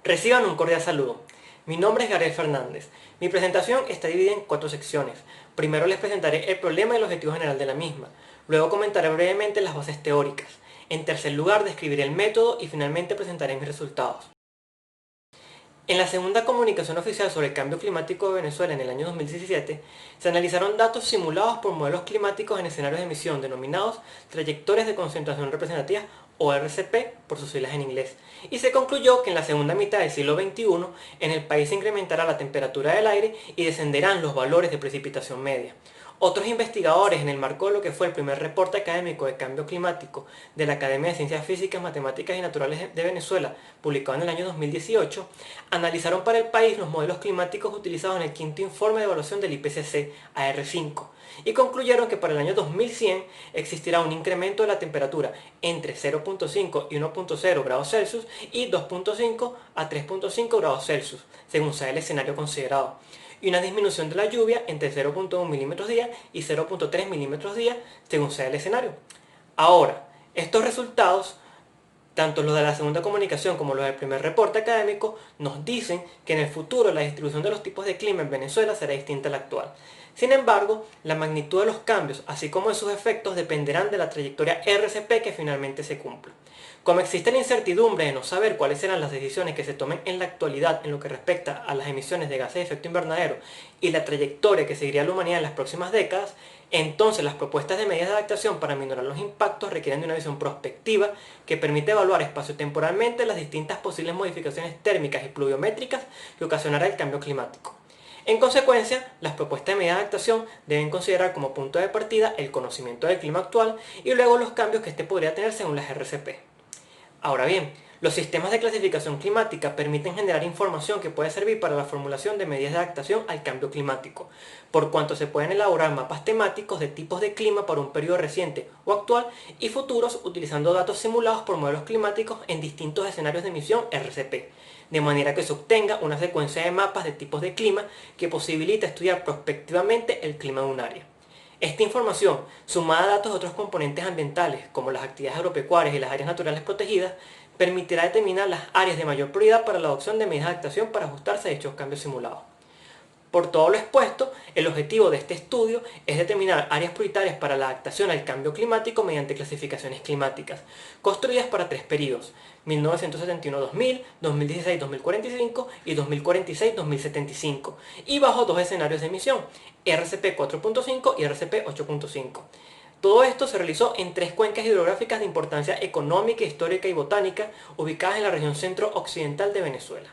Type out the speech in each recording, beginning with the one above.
Reciban un cordial saludo. Mi nombre es Gabriel Fernández. Mi presentación está dividida en 4 secciones. Primero les presentaré el problema y el objetivo general de la misma. Luego comentaré brevemente las bases teóricas. En tercer lugar, describiré el método y finalmente presentaré mis resultados. En la segunda comunicación oficial sobre el cambio climático de Venezuela en el año 2017, se analizaron datos simulados por modelos climáticos en escenarios de emisión denominados trayectorias de concentración representativas o RCP por sus siglas en inglés, y se concluyó que en la segunda mitad del siglo XXI en el país se incrementará la temperatura del aire y descenderán los valores de precipitación media. Otros investigadores, en el marco de lo que fue el primer reporte académico de cambio climático de la Academia de Ciencias Físicas, Matemáticas y Naturales de Venezuela, publicado en el año 2018, analizaron para el país los modelos climáticos utilizados en el quinto informe de evaluación del IPCC AR5 y concluyeron que para el año 2100 existirá un incremento de la temperatura entre 0.5 y 1.0 grados Celsius y 2.5 a 3.5 grados Celsius, según sea el escenario considerado, y una disminución de la lluvia entre 0.1 milímetros día y 0.3 milímetros día, según sea el escenario. Ahora, estos resultados, tanto los de la segunda comunicación como los del primer reporte académico, nos dicen que en el futuro la distribución de los tipos de clima en Venezuela será distinta a la actual. Sin embargo, la magnitud de los cambios, así como de sus efectos, dependerán de la trayectoria RCP que finalmente se cumpla. Como existe la incertidumbre de no saber cuáles serán las decisiones que se tomen en la actualidad en lo que respecta a las emisiones de gases de efecto invernadero y la trayectoria que seguiría la humanidad en las próximas décadas, entonces las propuestas de medidas de adaptación para minorar los impactos requieren de una visión prospectiva que permite evaluar espaciotemporalmente las distintas posibles modificaciones térmicas y pluviométricas que ocasionará el cambio climático. En consecuencia, las propuestas de medidas de adaptación deben considerar como punto de partida el conocimiento del clima actual y luego los cambios que éste podría tener según las RCP. Ahora bien, los sistemas de clasificación climática permiten generar información que puede servir para la formulación de medidas de adaptación al cambio climático, por cuanto se pueden elaborar mapas temáticos de tipos de clima para un periodo reciente o actual y futuros utilizando datos simulados por modelos climáticos en distintos escenarios de emisión RCP, de manera que se obtenga una secuencia de mapas de tipos de clima que posibilita estudiar prospectivamente el clima de un área. Esta información, sumada a datos de otros componentes ambientales, como las actividades agropecuarias y las áreas naturales protegidas, permitirá determinar las áreas de mayor prioridad para la adopción de medidas de adaptación para ajustarse a dichos cambios simulados. Por todo lo expuesto, el objetivo de este estudio es determinar áreas prioritarias para la adaptación al cambio climático mediante clasificaciones climáticas, construidas para 3 periodos, 1971-2000, 2016-2045 y 2046-2075, y bajo 2 escenarios de emisión, RCP 4.5 y RCP 8.5. Todo esto se realizó en 3 cuencas hidrográficas de importancia económica, histórica y botánica, ubicadas en la región centro-occidental de Venezuela.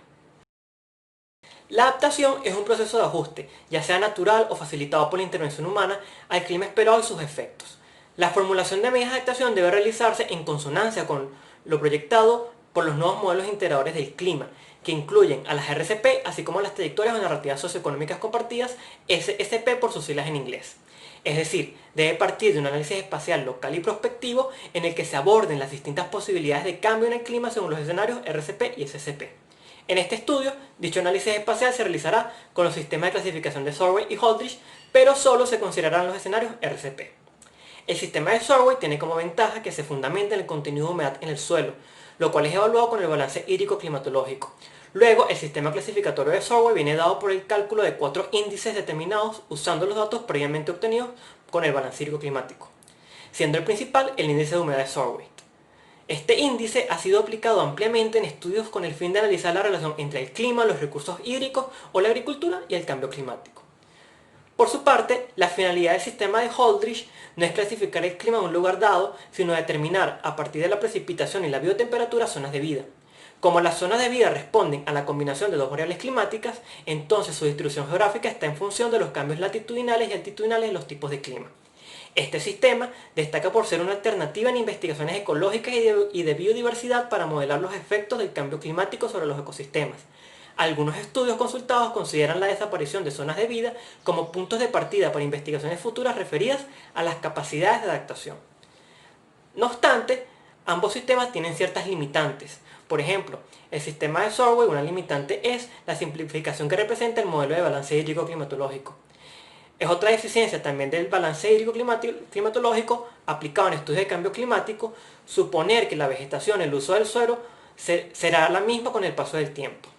La adaptación es un proceso de ajuste, ya sea natural o facilitado por la intervención humana, al clima esperado y sus efectos. La formulación de medidas de adaptación debe realizarse en consonancia con lo proyectado por los nuevos modelos integradores del clima, que incluyen a las RCP, así como a las trayectorias o narrativas socioeconómicas compartidas, SSP por sus siglas en inglés. Es decir, debe partir de un análisis espacial local y prospectivo en el que se aborden las distintas posibilidades de cambio en el clima según los escenarios RCP y SSP. En este estudio, dicho análisis espacial se realizará con los sistemas de clasificación de Survey y Holdridge, pero solo se considerarán los escenarios RCP. El sistema de Survey tiene como ventaja que se fundamenta en el contenido de humedad en el suelo, lo cual es evaluado con el balance hídrico-climatológico. Luego, el sistema clasificatorio de Survey viene dado por el cálculo de 4 índices determinados usando los datos previamente obtenidos con el balance hídrico-climático, siendo el principal el índice de humedad de Survey. Este índice ha sido aplicado ampliamente en estudios con el fin de analizar la relación entre el clima, los recursos hídricos o la agricultura y el cambio climático. Por su parte, la finalidad del sistema de Holdridge no es clasificar el clima de un lugar dado, sino determinar, a partir de la precipitación y la biotemperatura, zonas de vida. Como las zonas de vida responden a la combinación de 2 variables climáticas, entonces su distribución geográfica está en función de los cambios latitudinales y altitudinales de los tipos de clima. Este sistema destaca por ser una alternativa en investigaciones ecológicas y de biodiversidad para modelar los efectos del cambio climático sobre los ecosistemas. Algunos estudios consultados consideran la desaparición de zonas de vida como puntos de partida para investigaciones futuras referidas a las capacidades de adaptación. No obstante, ambos sistemas tienen ciertas limitantes. Por ejemplo, el sistema de Survey, una limitante es la simplificación que representa el modelo de balance hídrico-climatológico. Es otra deficiencia también del balance hídrico-climatológico aplicado en estudios de cambio climático, suponer que la vegetación, el uso del suelo, será la misma con el paso del tiempo.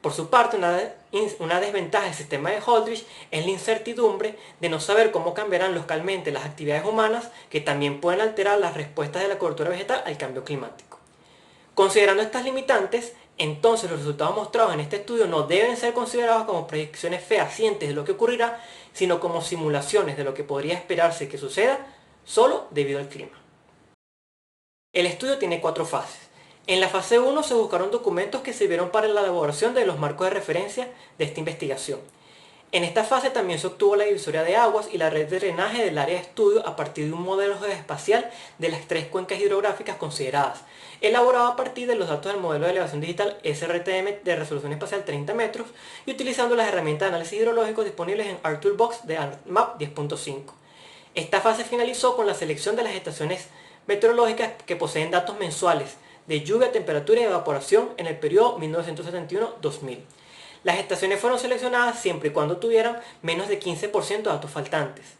Por su parte, una desventaja del sistema de Holdridge es la incertidumbre de no saber cómo cambiarán localmente las actividades humanas, que también pueden alterar las respuestas de la cobertura vegetal al cambio climático. Considerando estas limitantes, entonces los resultados mostrados en este estudio no deben ser considerados como predicciones fehacientes de lo que ocurrirá, sino como simulaciones de lo que podría esperarse que suceda solo debido al clima. El estudio tiene 4 fases. En la fase 1 se buscaron documentos que sirvieron para la elaboración de los marcos de referencia de esta investigación. En esta fase también se obtuvo la divisoria de aguas y la red de drenaje del área de estudio a partir de un modelo geoespacial de las 3 cuencas hidrográficas consideradas, elaborado a partir de los datos del modelo de elevación digital SRTM de resolución espacial 30 metros y utilizando las herramientas de análisis hidrológico disponibles en ArcToolbox de ArcMap 10.5. Esta fase finalizó con la selección de las estaciones meteorológicas que poseen datos mensuales de lluvia, temperatura y evaporación en el periodo 1971-2000. Las estaciones fueron seleccionadas siempre y cuando tuvieran menos de 15% de datos faltantes.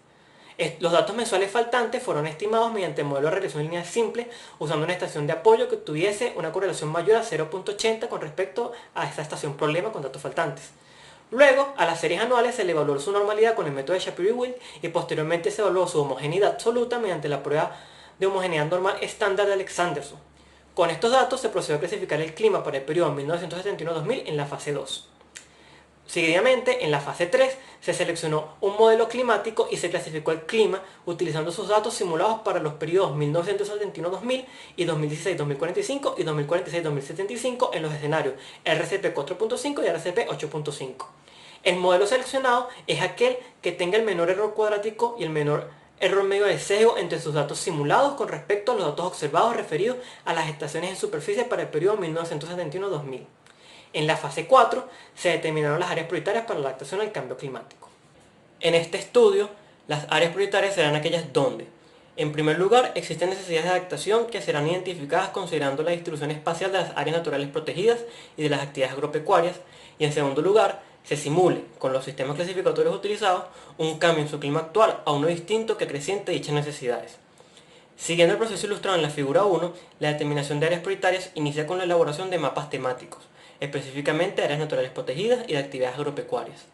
Los datos mensuales faltantes fueron estimados mediante el modelo de regresión lineal simple usando una estación de apoyo que tuviese una correlación mayor a 0.80 con respecto a esa estación problema con datos faltantes. Luego, a las series anuales se le evaluó su normalidad con el método de Shapiro-Wilk y posteriormente se evaluó su homogeneidad absoluta mediante la prueba de homogeneidad normal estándar de Alexanderson. Con estos datos se procedió a clasificar el clima para el periodo 1971-2000 en la fase 2. Seguidamente, en la fase 3, se seleccionó un modelo climático y se clasificó el clima utilizando sus datos simulados para los periodos 1971-2000 y 2016-2045 y 2046-2075 en los escenarios RCP 4.5 y RCP 8.5. El modelo seleccionado es aquel que tenga el menor error cuadrático y el menor error medio de sesgo entre sus datos simulados con respecto a los datos observados referidos a las estaciones en superficie para el periodo 1971-2000. En la fase 4 se determinaron las áreas prioritarias para la adaptación al cambio climático. En este estudio, las áreas prioritarias serán aquellas donde, en primer lugar, existen necesidades de adaptación que serán identificadas considerando la distribución espacial de las áreas naturales protegidas y de las actividades agropecuarias, y en segundo lugar, se simule, con los sistemas clasificatorios utilizados, un cambio en su clima actual a uno distinto que acreciente dichas necesidades. Siguiendo el proceso ilustrado en la figura 1, la determinación de áreas prioritarias inicia con la elaboración de mapas temáticos, específicamente áreas naturales protegidas y de actividades agropecuarias.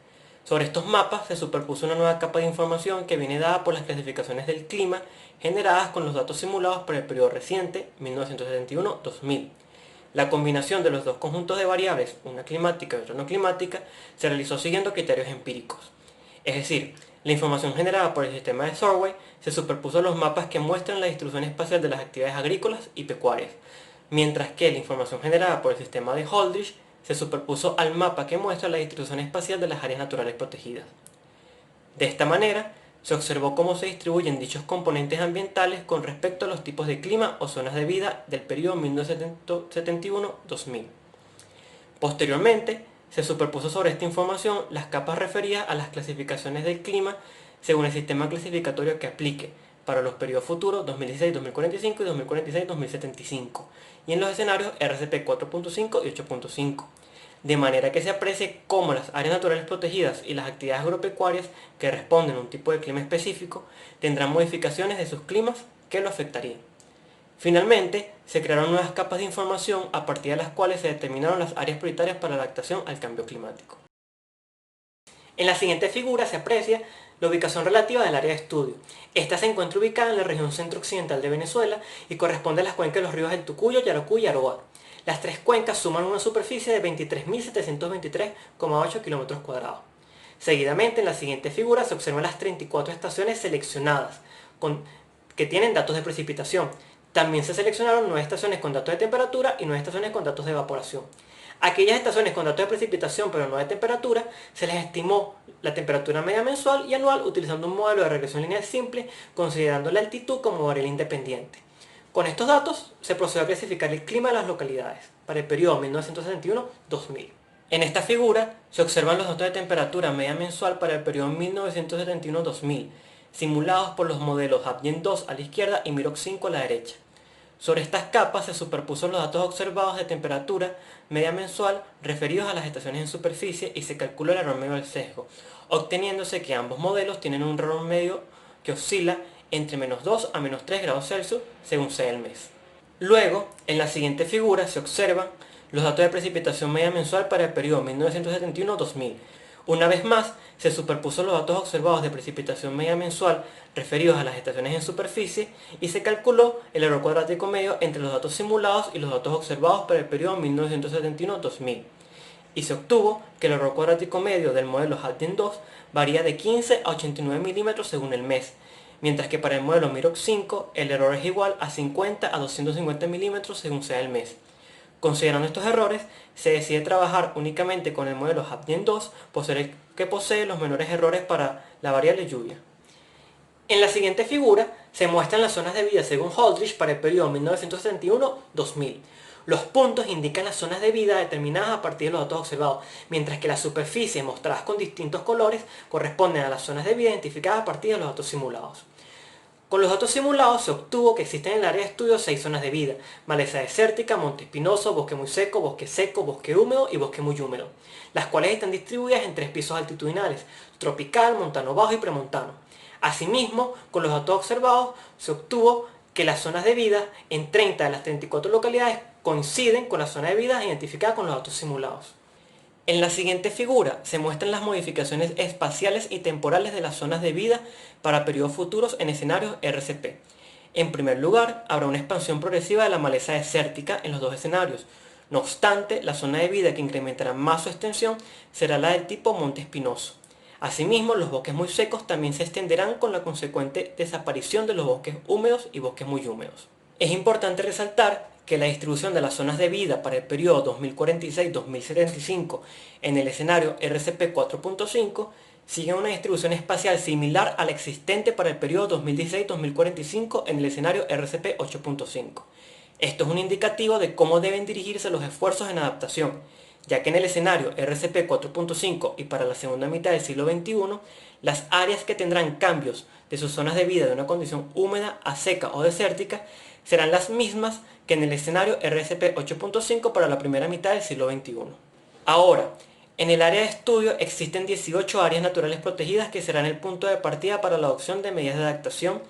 Sobre estos mapas se superpuso una nueva capa de información que viene dada por las clasificaciones del clima generadas con los datos simulados para el periodo reciente, 1971-2000. La combinación de los dos conjuntos de variables, una climática y otra no climática, se realizó siguiendo criterios empíricos. Es decir, la información generada por el sistema de Survey se superpuso a los mapas que muestran la distribución espacial de las actividades agrícolas y pecuarias, mientras que la información generada por el sistema de Holdridge se superpuso al mapa que muestra la distribución espacial de las áreas naturales protegidas. De esta manera, se observó cómo se distribuyen dichos componentes ambientales con respecto a los tipos de clima o zonas de vida del periodo 1971-2000. Posteriormente, se superpuso sobre esta información las capas referidas a las clasificaciones del clima según el sistema clasificatorio que aplique para los periodos futuros 2016-2045 y 2046-2075, y en los escenarios RCP 4.5 y 8.5, de manera que se aprecie cómo las áreas naturales protegidas y las actividades agropecuarias que responden a un tipo de clima específico tendrán modificaciones de sus climas que lo afectarían. Finalmente, se crearon nuevas capas de información a partir de las cuales se determinaron las áreas prioritarias para la adaptación al cambio climático. En la siguiente figura se aprecia la ubicación relativa del área de estudio. Esta se encuentra ubicada en la región centro-occidental de Venezuela y corresponde a las cuencas de los ríos del Tucuyo, Yaracuy y Aroa. Las 3 cuencas suman una superficie de 23.723,8 km². Seguidamente, en la siguiente figura se observan las 34 estaciones seleccionadas que tienen datos de precipitación. También se seleccionaron 9 estaciones con datos de temperatura y 9 estaciones con datos de evaporación. Aquellas estaciones con datos de precipitación pero no de temperatura, se les estimó la temperatura media mensual y anual utilizando un modelo de regresión lineal simple, considerando la altitud como variable independiente. Con estos datos se procedió a clasificar el clima de las localidades para el periodo 1971-2000. En esta figura se observan los datos de temperatura media mensual para el periodo 1971-2000, simulados por los modelos Hapgen 2 a la izquierda y Miroc 5 a la derecha. Sobre estas capas se superpuso los datos observados de temperatura media mensual referidos a las estaciones en superficie y se calculó el error medio del sesgo, obteniéndose que ambos modelos tienen un error medio que oscila entre -2 a -3 grados Celsius según sea el mes. Luego, en la siguiente figura se observan los datos de precipitación media mensual para el periodo 1971-2000. Una vez más, se superpuso los datos observados de precipitación media mensual referidos a las estaciones en superficie y se calculó el error cuadrático medio entre los datos simulados y los datos observados para el periodo 1971-2000. Y se obtuvo que el error cuadrático medio del modelo Hadley 2 varía de 15 a 89 milímetros según el mes, mientras que para el modelo Mirox 5 el error es igual a 50 a 250 milímetros según sea el mes. Considerando estos errores, se decide trabajar únicamente con el modelo Hadley 2 por ser el que posee los menores errores para la variable lluvia. En la siguiente figura se muestran las zonas de vida según Holdridge para el periodo 1971-2000. Los puntos indican las zonas de vida determinadas a partir de los datos observados, mientras que las superficies mostradas con distintos colores corresponden a las zonas de vida identificadas a partir de los datos simulados. Con los datos simulados se obtuvo que existen en el área de estudio 6 zonas de vida: maleza desértica, monte espinoso, bosque muy seco, bosque húmedo y bosque muy húmedo, las cuales están distribuidas en 3 pisos altitudinales: tropical, montano bajo y premontano. Asimismo, con los datos observados se obtuvo que las zonas de vida en 30 de las 34 localidades coinciden con las zonas de vida identificadas con los datos simulados. En la siguiente figura se muestran las modificaciones espaciales y temporales de las zonas de vida para periodos futuros en escenarios RCP. En primer lugar, habrá una expansión progresiva de la maleza desértica en los 2 escenarios. No obstante, la zona de vida que incrementará más su extensión será la del tipo monte espinoso. Asimismo, los bosques muy secos también se extenderán con la consecuente desaparición de los bosques húmedos y bosques muy húmedos. Es importante resaltar que la distribución de las zonas de vida para el periodo 2046-2075 en el escenario RCP 4.5 sigue una distribución espacial similar a la existente para el periodo 2016-2045 en el escenario RCP 8.5. Esto es un indicativo de cómo deben dirigirse los esfuerzos en adaptación, ya que en el escenario RCP 4.5 y para la segunda mitad del siglo XXI, las áreas que tendrán cambios de sus zonas de vida de una condición húmeda a seca o desértica serán las mismas que en el escenario RCP 8.5 para la primera mitad del siglo XXI. Ahora, en el área de estudio existen 18 áreas naturales protegidas que serán el punto de partida para la adopción de medidas de adaptación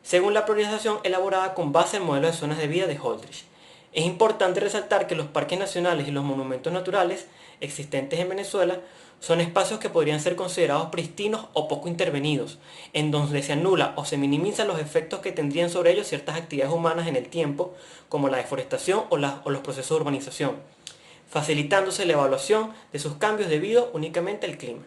según la priorización elaborada con base en el modelo de zonas de vida de Holdridge. Es importante resaltar que los parques nacionales y los monumentos naturales existentes en Venezuela son espacios que podrían ser considerados pristinos o poco intervenidos, en donde se anula o se minimizan los efectos que tendrían sobre ellos ciertas actividades humanas en el tiempo, como la deforestación o los procesos de urbanización, facilitándose la evaluación de sus cambios debido únicamente al clima.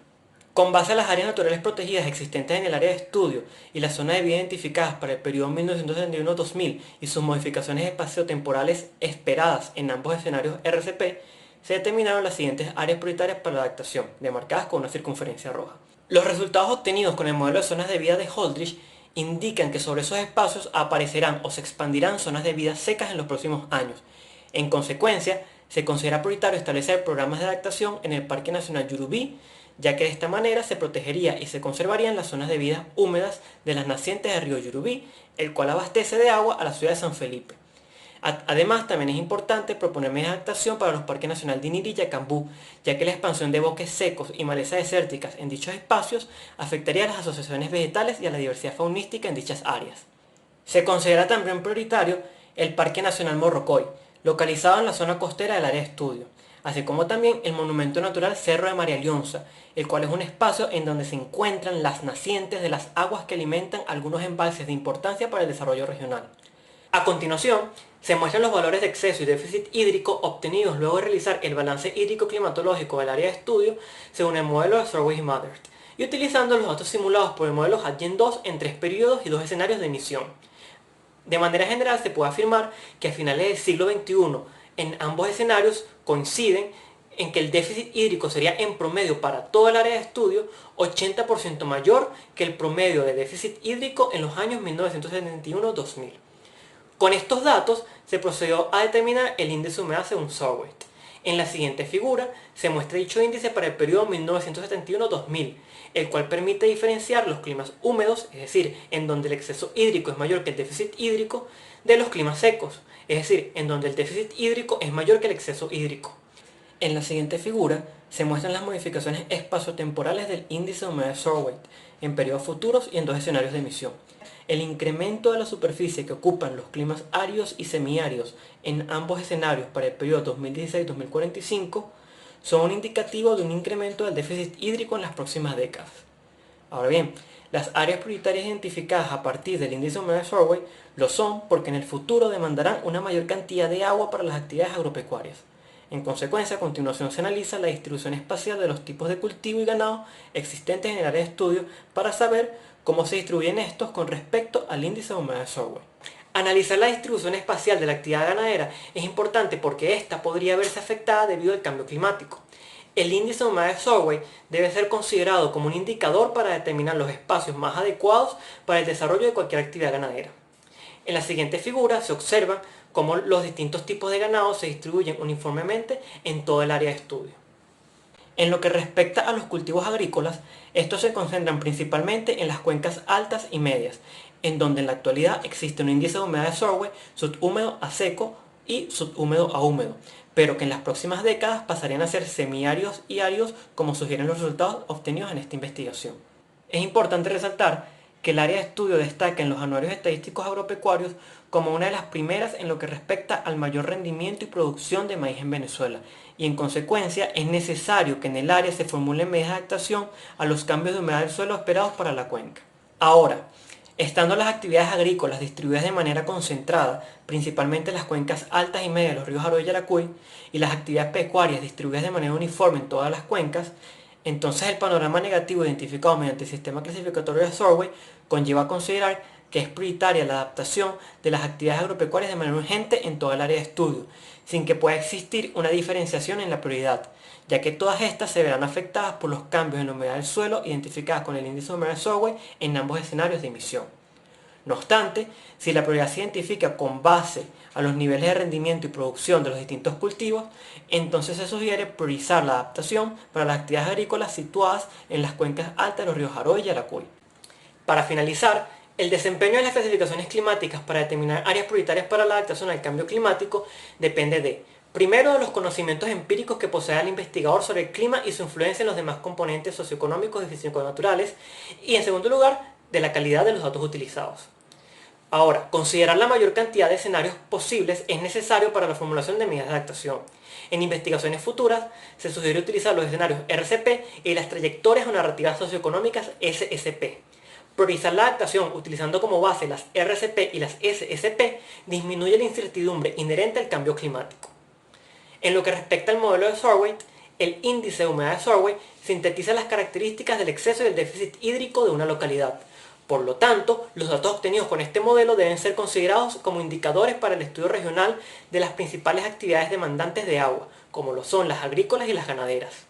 Con base a las áreas naturales protegidas existentes en el área de estudio y las zonas de vida identificadas para el periodo 1971-2000 y sus modificaciones espaciotemporales esperadas en ambos escenarios RCP, se determinaron las siguientes áreas prioritarias para la adaptación, demarcadas con una circunferencia roja. Los resultados obtenidos con el modelo de zonas de vida de Holdridge indican que sobre esos espacios aparecerán o se expandirán zonas de vida secas en los próximos años. En consecuencia, se considera prioritario establecer programas de adaptación en el Parque Nacional Yurubí, ya que de esta manera se protegería y se conservarían las zonas de vida húmedas de las nacientes del río Yurubí, el cual abastece de agua a la ciudad de San Felipe. Además, también es importante proponer medidas de adaptación para los parques nacionales de Iniri y Yacambú, ya que la expansión de bosques secos y malezas desérticas en dichos espacios afectaría a las asociaciones vegetales y a la diversidad faunística en dichas áreas. Se considera también prioritario el Parque Nacional Morrocoy, localizado en la zona costera del área de estudio, así como también el Monumento Natural Cerro de María Leonza, el cual es un espacio en donde se encuentran las nacientes de las aguas que alimentan algunos embalses de importancia para el desarrollo regional. A continuación, se muestran los valores de exceso y déficit hídrico obtenidos luego de realizar el balance hídrico-climatológico del área de estudio según el modelo de Survey y Mathers, y utilizando los datos simulados por el modelo Hadley 2 en 3 periodos y 2 escenarios de emisión. De manera general se puede afirmar que a finales del siglo XXI en ambos escenarios coinciden en que el déficit hídrico sería en promedio para todo el área de estudio 80% mayor que el promedio de déficit hídrico en los años 1971-2000. Con estos datos se procedió a determinar el índice de humedad según Survey. En la siguiente figura se muestra dicho índice para el periodo 1971-2000, el cual permite diferenciar los climas húmedos, es decir, en donde el exceso hídrico es mayor que el déficit hídrico, de los climas secos, es decir, en donde el déficit hídrico es mayor que el exceso hídrico. En la siguiente figura se muestran las modificaciones espaciotemporales del índice de humedad de Survey en periodos futuros y en 2 escenarios de emisión. el incremento de la superficie que ocupan los climas áridos y semiáridos en ambos escenarios para el periodo 2016-2045 son un indicativo de un incremento del déficit hídrico en las próximas décadas. Ahora bien, las áreas prioritarias identificadas a partir del índice de humedad de Solway lo son porque en el futuro demandarán una mayor cantidad de agua para las actividades agropecuarias. En consecuencia, a continuación se analiza la distribución espacial de los tipos de cultivo y ganado existentes en el área de estudio para saber cómo se distribuyen estos con respecto al índice de humedad de Solway. Analizar la distribución espacial de la actividad ganadera es importante porque ésta podría verse afectada debido al cambio climático. El índice de humedad de Solway debe ser considerado como un indicador para determinar los espacios más adecuados para el desarrollo de cualquier actividad ganadera. En la siguiente figura se observa cómo los distintos tipos de ganado se distribuyen uniformemente en todo el área de estudio. En lo que respecta a los cultivos agrícolas, estos se concentran principalmente en las cuencas altas y medias, en donde en la actualidad existe un índice de humedad de Solway subhúmedo a seco y subhúmedo a húmedo, pero que en las próximas décadas pasarían a ser semiáridos y áridos como sugieren los resultados obtenidos en esta investigación. Es importante resaltar que el área de estudio destaca en los anuarios estadísticos agropecuarios como una de las primeras en lo que respecta al mayor rendimiento y producción de maíz en Venezuela, y en consecuencia es necesario que en el área se formulen medidas de adaptación a los cambios de humedad del suelo esperados para la cuenca. Ahora, estando las actividades agrícolas distribuidas de manera concentrada, principalmente en las cuencas altas y medias de los ríos Arroyo y Yaracuy, y las actividades pecuarias distribuidas de manera uniforme en todas las cuencas, entonces el panorama negativo identificado mediante el sistema clasificatorio de Solway conlleva a considerar que es prioritaria la adaptación de las actividades agropecuarias de manera urgente en toda el área de estudio, sin que pueda existir una diferenciación en la prioridad, ya que todas estas se verán afectadas por los cambios en la humedad del suelo identificadas con el índice de humedad de Solway en ambos escenarios de emisión. No obstante, si la prioridad se identifica con base a los niveles de rendimiento y producción de los distintos cultivos, entonces se sugiere priorizar la adaptación para las actividades agrícolas situadas en las cuencas altas de los ríos Arroyo y Yaracuy. Para finalizar, el desempeño de las clasificaciones climáticas para determinar áreas prioritarias para la adaptación al cambio climático depende de, primero, de los conocimientos empíricos que posea el investigador sobre el clima y su influencia en los demás componentes socioeconómicos y físico-naturales, y en segundo lugar, de la calidad de los datos utilizados. Ahora, considerar la mayor cantidad de escenarios posibles es necesario para la formulación de medidas de adaptación. En investigaciones futuras, se sugiere utilizar los escenarios RCP y las trayectorias o narrativas socioeconómicas SSP. Priorizar la adaptación utilizando como base las RCP y las SSP disminuye la incertidumbre inherente al cambio climático. En lo que respecta al modelo de Solway, el índice de humedad de Solway sintetiza las características del exceso y del déficit hídrico de una localidad. Por lo tanto, los datos obtenidos con este modelo deben ser considerados como indicadores para el estudio regional de las principales actividades demandantes de agua, como lo son las agrícolas y las ganaderas.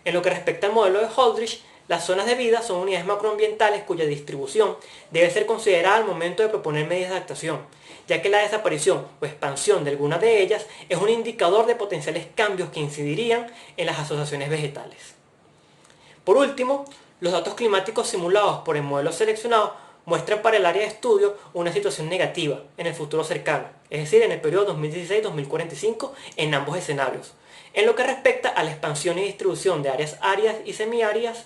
En lo que respecta al modelo de Holdridge, las zonas de vida son unidades macroambientales cuya distribución debe ser considerada al momento de proponer medidas de adaptación, ya que la desaparición o expansión de alguna de ellas es un indicador de potenciales cambios que incidirían en las asociaciones vegetales. Por último, los datos climáticos simulados por el modelo seleccionado muestran para el área de estudio una situación negativa en el futuro cercano, es decir, en el periodo 2016-2045 en ambos escenarios, en lo que respecta a la expansión y distribución de áreas áridas y semiáridas,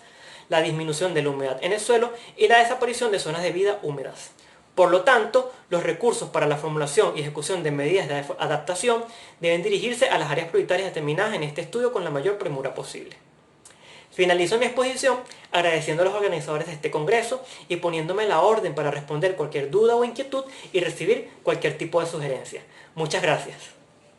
la disminución de la humedad en el suelo y la desaparición de zonas de vida húmedas. Por lo tanto, los recursos para la formulación y ejecución de medidas de adaptación deben dirigirse a las áreas prioritarias determinadas en este estudio con la mayor premura posible. Finalizo mi exposición agradeciendo a los organizadores de este congreso y poniéndome la orden para responder cualquier duda o inquietud y recibir cualquier tipo de sugerencia. Muchas gracias.